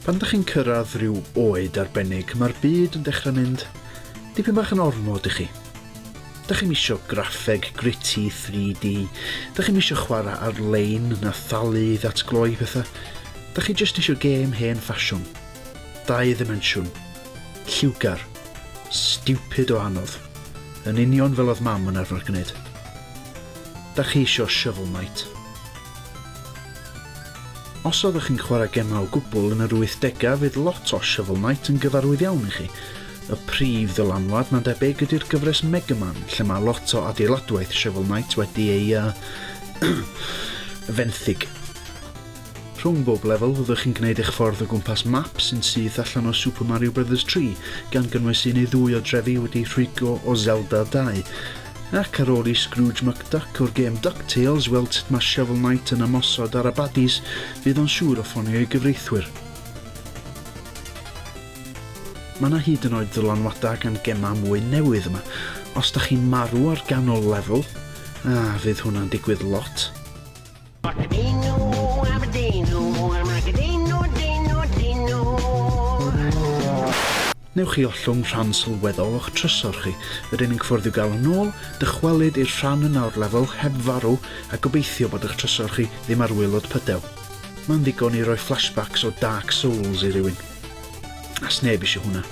Pan ydych chi'n cyrraedd rhyw oed arbennig, mae'r byd yn dechrau mynd dipyn bach yn ormod i chi. Dych chi'n isio graffeg gritty 3D, dych chi'n isio chwarae ar-lein na thalu i ddatgloi pethau. Dych chi jyst isio gêm hen ffasiwn, 2 dimensiwn, lliwgar, stupid o anodd, yn union fel oedd mam yn arfer gwneud. Dych chi isio Shovel Knight. Os oeddech chi'n chwarae gemau o gwbl yn yr 80au, fydd lot o Shovel Knight yn gyfarwydd iawn i chi. Y prif ddylanwad mae'n debyg ydy'r gyfres Mega Man, lle mae lot o adeiladwaith Shovel Knight wedi ei fenthyg. Rhwng bob lefel, fyddwch chi'n gwneud eich ffordd o gwmpas map sy'n syth allan o Super Mario Bros. 3, gan gynnwys un neu 2 o drefi wedi rhwygo o Zelda 2. Ac ar ôl i Scrooge McDuck o'r gêm DuckTales weld sut mae Shovel Knight yn ymosod ar y baddies, fydd o'n siŵr o ffonio i gyfreithwyr. Mae yna hyd yn oed ddylanwadau gan gemau mwy newydd yma. Os da chi'n marw ar ganol lefel, fydd hwnna'n digwydd lot. Newch chi ollwng rhan sylweddol o'ch trysor chi. Yr unig ffordd i'w gael yn ôl, dychwelyd i'r rhan yna o'r lefel heb farw a gobeithio bod eich trysor chi ddim ar waelod pydew. Mae'n ddigon i roi flashbacks o Dark Souls i rywun. A sneb eisiau hwnna.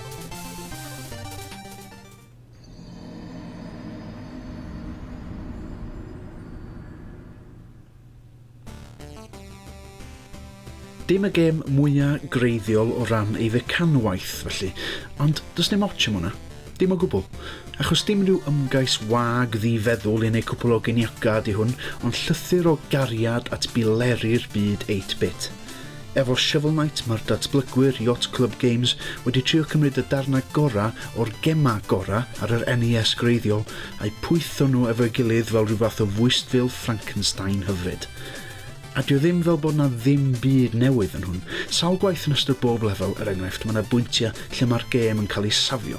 Dim y gêm mwyaf greiddiol o ran ei fecanwaith felly, ond does dim ots am hwnna, dim o gwbl, achos dim rhyw ymgais wag ddifeddwl i neu cwpl o geniagad i hwn, ond llythyr o gariad at bileru'r byd 8-bit. Efo Shovel Knight, mae'r datblygwyr Yacht Club Games wedi trio cymryd y darnau gorau o'r gema gorau ar yr NES greiddiol a'i pwytho nhw efo'i gilydd fel rhyw fath o fwystfil Frankenstein hyfryd. A dio ddim fel bod na ddim byd newydd yn hwn. Sawl gwaith yn ystod bob lefel, er enghraifft, mae yna bwyntiau lle mae'r gêm yn cael ei safio.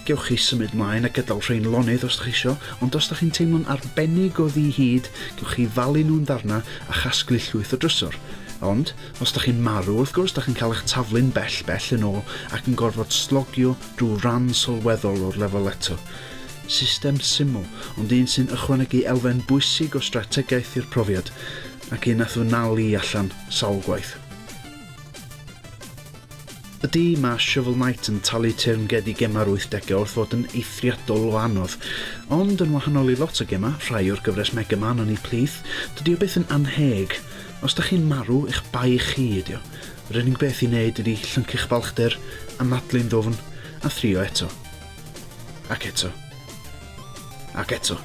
Gewch chi symud mlaen a gydal rhain lonydd os ydych chi isio, ond os ydych chi'n teimlo'n arbennig o ddi-hyd, gewch chi falu nhw'n ddarna a chasglu llwyth o drysor. Ond, os ydych chi'n marw, wrth gwrs, ydych chi'n cael eich taflu'n bell yn ôl ac yn gorfod slogio drwy ran sylweddol o'r lefel eto. System syml, ond un sy'n ychwanegu elfen bwysig o strategaeth i'r profiad, ac un nath nalu allan sawl gwaith. Ydy mae Shovel Knight yn talu teyrnged i gema'r 80au wrth fod yn eithriadol o anodd, ond yn wahanol i lot o gema, rhai o'r gyfres Mega Man yn ei plith, dydy o beth yn anheg. Os da chi'n marw, eich bai chi ydi o. Yr unig beth i wneud ydy llyncu'ch balchder, anadlu'n ddofn, a thrio eto. Ac eto. Ac eto.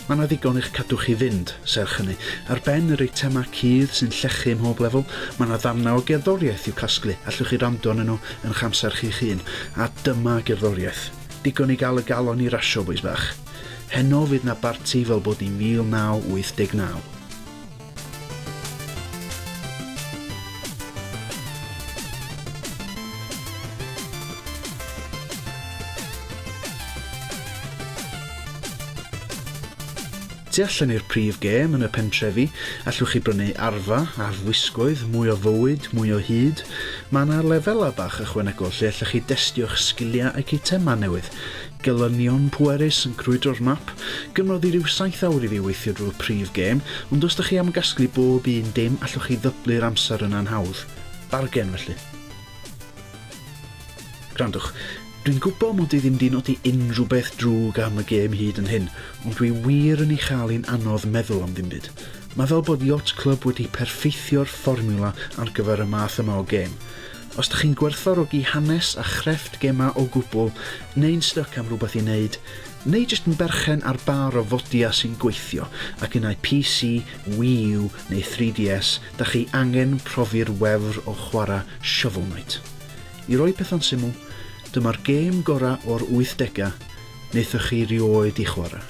Mae yna ddigon i'ch cadw chi fynd, serch hynny. Ar ben yr eitemau cudd sy'n llechu ym mhob lefel, mae yna ddarna o gerddoriaeth i'w casglu, allwch chi rando yn nhw yn eich amser chi'ch hun. A dyma gerddoriaeth. Digon i gael y galon i rasio, bois bach. Heno fydd na barti fel bod i 1989. Tu allan i'r prif gêm yn y pentrefi, allwch chi brynu arfa, arfwisgoedd, mwy o fywyd, mwy o hyd. Mae yna lefelau bach ychwanegol lle allwch chi destio'ch sgiliau ac eitemau newydd. Gelynion pwerus yn crwydro'r map, gymrodd i ryw 7 awr i fi weithio drwy'r prif gêm, ond os ydych chi am gasglu bob un dim, allwch chi ddyblu'r amser yna'n hawdd. Bargen felly. Grandwch. Dwi'n gwybod mod i ddim di nodi unrhyw beth drwg am y gêm hyd yn hyn, ond dwi wir yn ei chael hi'n anodd meddwl am ddim byd. Mae fel bod Yacht Club wedi perfeithio'r fformula ar gyfer y math yma o gêm. Os ydych chi'n gwerthfawrogi hanes a chrefft gema o gwbl, neu'n styc am rhywbeth i wneud, neu jyst yn berchen ar bar o fodia sy'n gweithio, ac yna PC, Wii U neu 3DS, da chi angen profi'r wefr o chwarae Shovel Knight. I roi pethau'n syml, dyma'r gêm gorau o'r 80au, wnaethoch chi rioed i chwarae.